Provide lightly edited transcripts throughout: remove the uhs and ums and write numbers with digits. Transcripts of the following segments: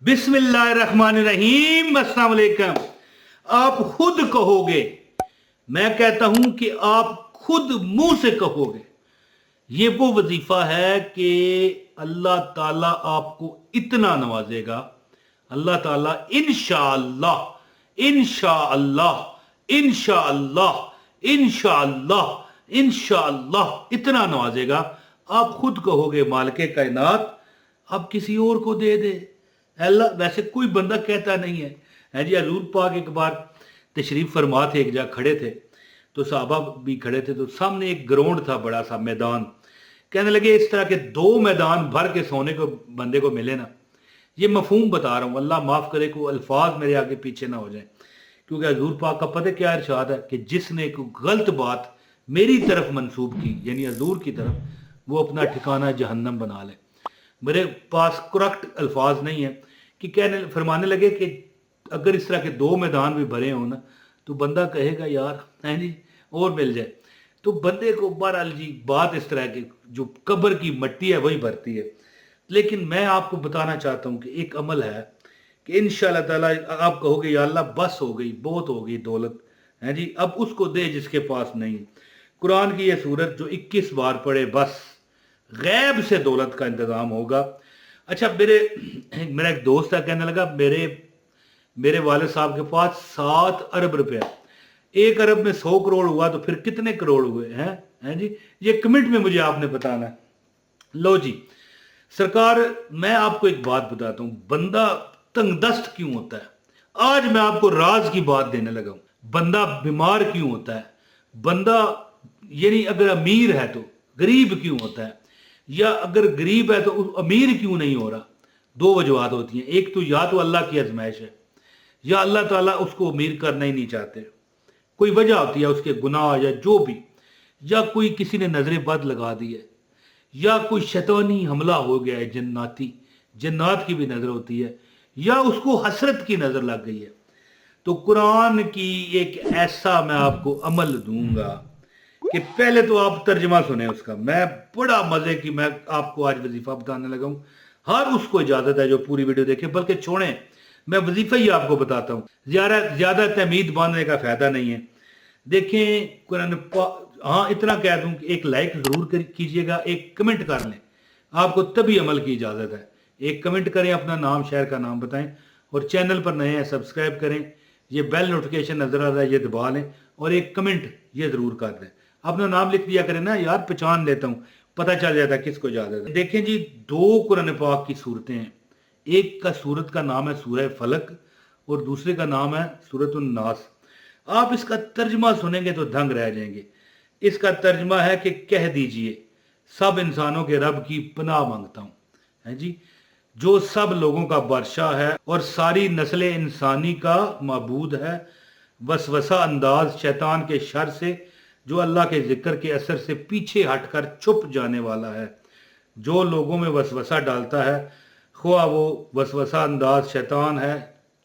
बिस्मिल्लाहिर्रहमानिर्रहीम। अस्सलाम वालेकुम। आप खुद कहोगे, मैं कहता हूं कि आप खुद मुंह से कहोगे। ये वो वजीफा है कि अल्लाह ताला आपको इतना नवाजेगा। अल्लाह ताला इंशाअल्लाह इंशाअल्लाह इंशाअल्लाह इंशाअल्लाह इंशाअल्लाह इतना नवाजेगा। आप खुद कहोगे मालिके कायनात अब किसी और को दे दे। अल्लाह वैसे कोई बंदा कहता नहीं है जी। हजूर पाक एक बार तशरीफ फरमा थे, एक जगह खड़े थे तो सहाबा भी खड़े थे, तो सामने एक ग्राउंड था, बड़ा सा मैदान। कहने लगे इस तरह के दो मैदान भर के सोने को बंदे को मिले ना, ये मफहूम बता रहा हूँ, अल्लाह माफ़ करे को अल्फाज मेरे आगे पीछे ना हो जाए, क्योंकि हजूर पाक का पता क्या इरशाद है कि जिसने कोई गलत बात मेरी तरफ मंसूब की, यानी हजूर की तरफ, वो अपना ठिकाना जहन्नम बना ले। मेरे पास करेक्ट अल्फाज नहीं है कि कहने फरमाने लगे कि अगर इस तरह के दो मैदान भी भरे हों ना, तो बंदा कहेगा यार है जी और मिल जाए। तो बंदे को बहरहाल जी बात इस तरह की, जो कब्र की मट्टी है वही भरती है। लेकिन मैं आपको बताना चाहता हूँ कि एक अमल है कि इंशाअल्लाह ताला आप कहोगे या अल्लाह बस हो गई, बहुत हो गई दौलत है जी, अब उसको दे जिसके पास नहीं। कुरान की यह सूरत जो 21 बार पढ़े, बस गैब से दौलत का इंतज़ाम होगा। अच्छा, मेरा एक दोस्त है, कहने लगा मेरे वालिद साहब के पास 7 अरब रुपया, 1 अरब में 100 करोड़ हुआ तो फिर कितने करोड़ हुए हैं जी। ये कमेंट में मुझे आपने बताना है। लो जी सरकार, मैं आपको एक बात बताता हूं, बंदा तंगदस्त क्यों होता है। आज मैं आपको राज की बात देने लगा हूं। बंदा बीमार क्यों होता है, बंदा यानी अगर अमीर है तो गरीब क्यों होता है, या अगर गरीब है तो अमीर क्यों नहीं हो रहा। दो वजूहत होती हैं, एक तो या तो अल्लाह की आजमाइश है, या अल्लाह ताला उसको अमीर करना ही नहीं चाहते। कोई वजह होती है, उसके गुनाह या जो भी, या कोई किसी ने नजर बद लगा दी है, या कोई शैतानी हमला हो गया है, जन्नात की भी नजर होती है, या उसको हसरत की नजर लग गई है। तो कुरान की एक ऐसा मैं आपको अमल दूंगा कि पहले तो आप तर्जमा सुने उसका। मैं बड़ा मजे की मैं आपको आज वजीफा बताने लगा हूं। हर उसको इजाजत है जो पूरी वीडियो देखे, बल्कि छोड़ें मैं वजीफा ही आपको बताता हूं, ज्यादा तमीद बांधने का फायदा नहीं है। देखें कुरान, हाँ इतना कह दूं कि एक लाइक जरूर कीजिएगा, एक कमेंट कर लें, आपको तभी अमल की इजाजत है। एक कमेंट करें, अपना नाम शहर का नाम बताएं, और चैनल पर नए हैं सब्सक्राइब करें, ये बेल नोटिफिकेशन नजर आ रहा है ये दबा लें, और एक कमेंट ये जरूर कर दें। अपना नाम लिख दिया करें ना यार, पहचान लेता हूं, पता चल जाता है किसको इजाजत है। देखें जी, 2 कुरान पाक की सूरतें हैं। एक का सूरत का नाम है सूरह फलक, और दूसरे का नाम है सूरतुन नास। आप इसका तर्जमा सुनेंगे तो दंग रह जाएंगे। इसका तर्जमा है कि कह दीजिए सब इंसानों के रब की पनाह मांगता हूं, है जी, जो सब लोगों का बादशाह है और सारी नस्ल इंसानी का मबूद है, वसवसा अंदाज शैतान के शर से, जो अल्लाह के जिक्र के असर से पीछे हटकर छुप जाने वाला है। जो लोगों में वसवसा डालता है, ख्वाह वो वसवसा अंदाज शैतान है,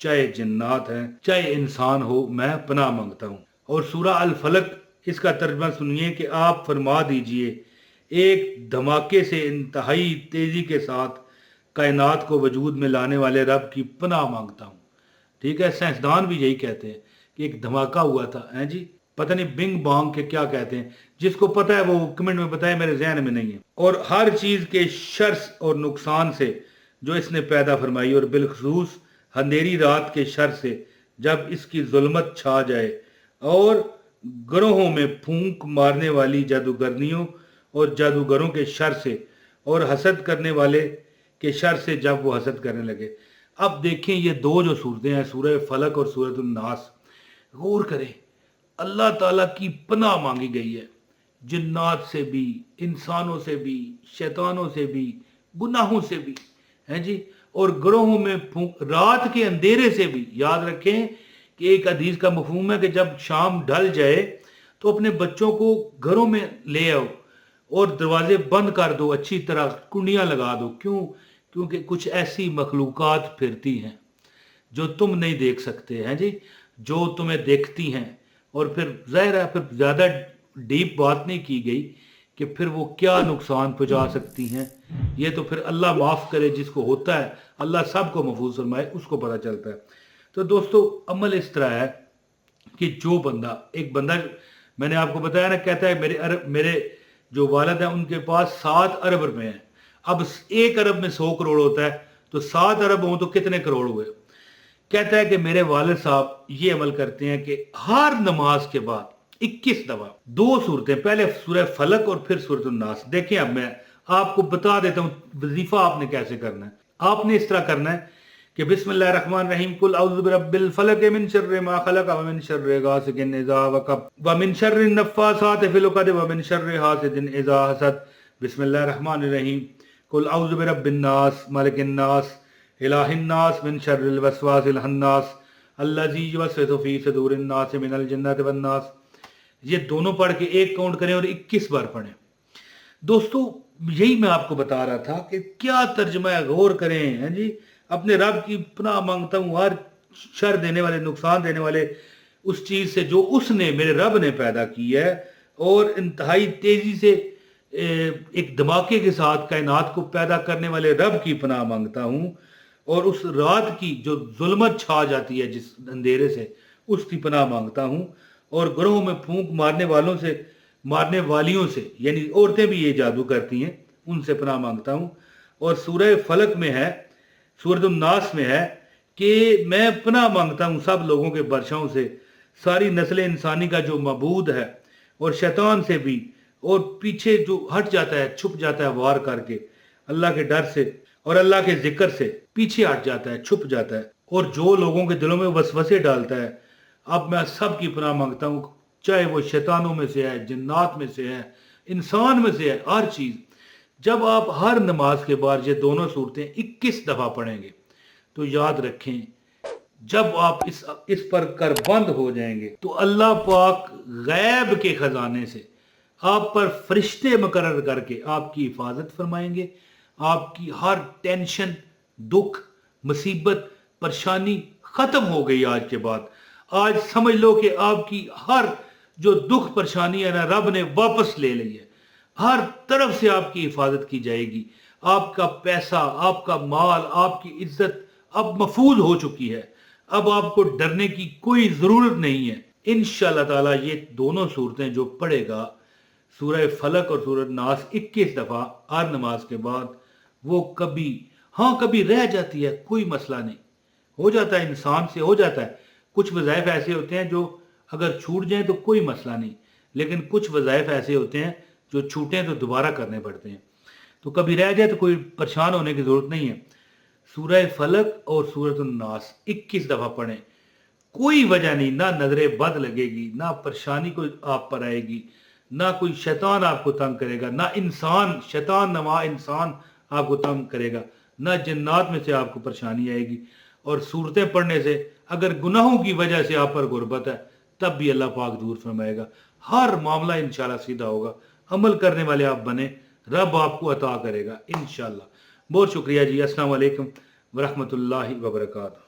चाहे जिन्नात है, चाहे इंसान हो, मैं पनाह मांगता हूँ। और सूरह अल फलक, इसका तर्जुमा सुनिए कि आप फरमा दीजिए एक धमाके से इंतहाई तेजी के साथ कायनात को वजूद में लाने वाले रब की पनाह मांगता हूँ। ठीक है, साइंसदान भी यही कहते हैं कि एक धमाका हुआ था, है जी, पता नहीं बिंग बांग के क्या कहते हैं, जिसको पता है वो कमेंट में बताए, मेरे जहन में नहीं है। और हर चीज के शर और नुकसान से जो इसने पैदा फरमाई, और बिलखसूस अंधेरी रात के शर से जब इसकी जुल्मत छा जाए, और ग्रोहों में फूंक मारने वाली जादूगरनियों और जादूगरों के शर से, और हसद करने वाले के शर से जब वो हसद करने लगे। अब देखें ये दो जो सूरतें हैं, सूरह फलक और सूरतुन नास, गौर करें, अल्लाह ताला की पनाह मांगी गई है, जिन्नात से भी, इंसानों से भी, शैतानों से भी, गुनाहों से भी, हैं जी, और ग्रोहों में रात के अंधेरे से भी। याद रखें कि एक हदीस का मफहूम है कि जब शाम ढल जाए तो अपने बच्चों को घरों में ले आओ और दरवाजे बंद कर दो, अच्छी तरह कुंडियां लगा दो। क्यों? क्योंकि कुछ ऐसी मखलूकात फिरती हैं जो तुम नहीं देख सकते हैं जी, जो तुम्हें देखती हैं। और फिर ज़ाहिर है फिर ज़्यादा डीप बात नहीं की गई कि फिर वो क्या नुकसान पहुंचा सकती हैं, یہ تو پھر اللہ معاف کرے، جس کو ہوتا ہے اللہ سب کو محفوظ فرمائے، اس کو پتہ چلتا ہے۔ تو دوستو عمل اس طرح ہے کہ جو بندہ، ایک بندہ میں نے آپ کو بتایا نا، کہتا ہے میرے جو والد ہیں ان کے پاس 7 ارب روپے ہیں۔ اب 1 ارب میں 100 کروڑ ہوتا ہے، تو 7 ارب ہوں تو کتنے کروڑ ہوئے؟ کہتا ہے کہ میرے والد صاحب یہ عمل کرتے ہیں کہ ہر نماز کے بعد 21 دفعہ 2 صورتیں، پہلے سورہ فلق اور پھر سورۃ الناس۔ دیکھیں اب میں آپ کو بتا دیتا ہوں وظیفہ آپ نے کیسے کرنا ہے۔ آپ نے اس طرح کرنا ہے کہ بسم اللہ الرحمن الرحیم، قل اعوذ برب الفلق من شر ما خلق ومن شر غاسق اذا وقب ومن شر النفاثات فی العقد ومن شر حاسد اذا حسد۔ بسم اللہ الرحمن الرحیم، قل اعوذ برب الناس ملک الناس الہ الناس من شر الوسواس الخناس الذی یوسوس فی صدور الناس من الجنۃ والناس۔ یہ دونوں پڑھ کے 1 کاؤنٹ کریں اور 21 بار پڑھیں۔ دوستو یہی میں آپ کو بتا رہا تھا کہ کیا ترجمہ ہے، غور کریں ہیں جی۔ اپنے رب کی پناہ مانگتا ہوں ہر شر دینے والے، نقصان دینے والے اس چیز سے جو اس نے، میرے رب نے پیدا کی ہے، اور انتہائی تیزی سے ایک دھماکے کے ساتھ کائنات کو پیدا کرنے والے رب کی پناہ مانگتا ہوں، اور اس رات کی جو ظلمت چھا جاتی ہے جس اندھیرے سے، اس کی پناہ مانگتا ہوں، اور گروہوں میں پھونک مارنے والیوں سے، یعنی عورتیں بھی یہ جادو کرتی ہیں، ان سے پناہ مانگتا ہوں۔ اور سورہ فلق میں ہے، سورۃ الناس میں ہے کہ میں پناہ مانگتا ہوں سب لوگوں کے برشاؤں سے، ساری نسل انسانی کا جو معبود ہے، اور شیطان سے بھی، اور پیچھے جو ہٹ جاتا ہے، چھپ جاتا ہے وار کر کے اللہ کے ڈر سے اور اللہ کے ذکر سے، پیچھے ہٹ جاتا ہے، چھپ جاتا ہے، اور جو لوگوں کے دلوں میں وسوسے ڈالتا ہے۔ اب میں سب کی پناہ مانگتا ہوں، چاہے وہ شیطانوں میں سے ہے، جنات میں سے ہے، انسان میں سے ہے، ہر چیز۔ جب آپ ہر نماز کے بعد یہ دونوں صورتیں 21 دفعہ پڑھیں گے تو یاد رکھیں، جب آپ اس پر کر بند ہو جائیں گے تو اللہ پاک غیب کے خزانے سے آپ پر فرشتے مقرر کر کے آپ کی حفاظت فرمائیں گے۔ آپ کی ہر ٹینشن، دکھ، مصیبت، پریشانی ختم ہو گئی آج کے بعد۔ آج سمجھ لو کہ آپ کی ہر جو دکھ پریشانی ہے نا، رب نے واپس لے لی ہے۔ ہر طرف سے آپ کی حفاظت کی جائے گی۔ آپ کا پیسہ، آپ کا مال، آپ کی عزت اب محفوظ ہو چکی ہے۔ اب آپ کو ڈرنے کی کوئی ضرورت نہیں ہے۔ انشاءاللہ تعالیٰ یہ دونوں صورتیں جو پڑھے گا، سورہ فلق اور سورہ ناس 21 دفعہ ہر نماز کے بعد، وہ کبھی رہ جاتی ہے، کوئی مسئلہ نہیں، ہو جاتا ہے، انسان سے ہو جاتا ہے۔ کچھ وظائف ایسے ہوتے ہیں جو اگر چھوٹ جائیں تو کوئی مسئلہ نہیں، لیکن کچھ وظائف ایسے ہوتے ہیں جو چھوٹیں تو دوبارہ کرنے پڑتے ہیں۔ تو کبھی رہ جائے تو کوئی پریشان ہونے کی ضرورت نہیں ہے۔ سورہ فلق اور سورۃ الناس 21 دفعہ پڑھیں، کوئی وجہ نہیں، نہ نظر بد لگے گی، نہ پریشانی کوئی آپ پر آئے گی، نہ کوئی شیطان آپ کو تنگ کرے گا، نہ شیطان نما انسان آپ کو تنگ کرے گا، نہ جنات میں سے آپ کو پریشانی آئے گی۔ اور صورتیں پڑھنے سے اگر گناہوں کی وجہ سے آپ پر غربت ہے تب بھی اللہ پاک دور فرمائے گا، ہر معاملہ انشاءاللہ سیدھا ہوگا۔ عمل کرنے والے آپ بنیں، رب آپ کو عطا کرے گا انشاءاللہ۔ بہت شکریہ جی، السلام علیکم ورحمۃ اللہ وبرکاتہ۔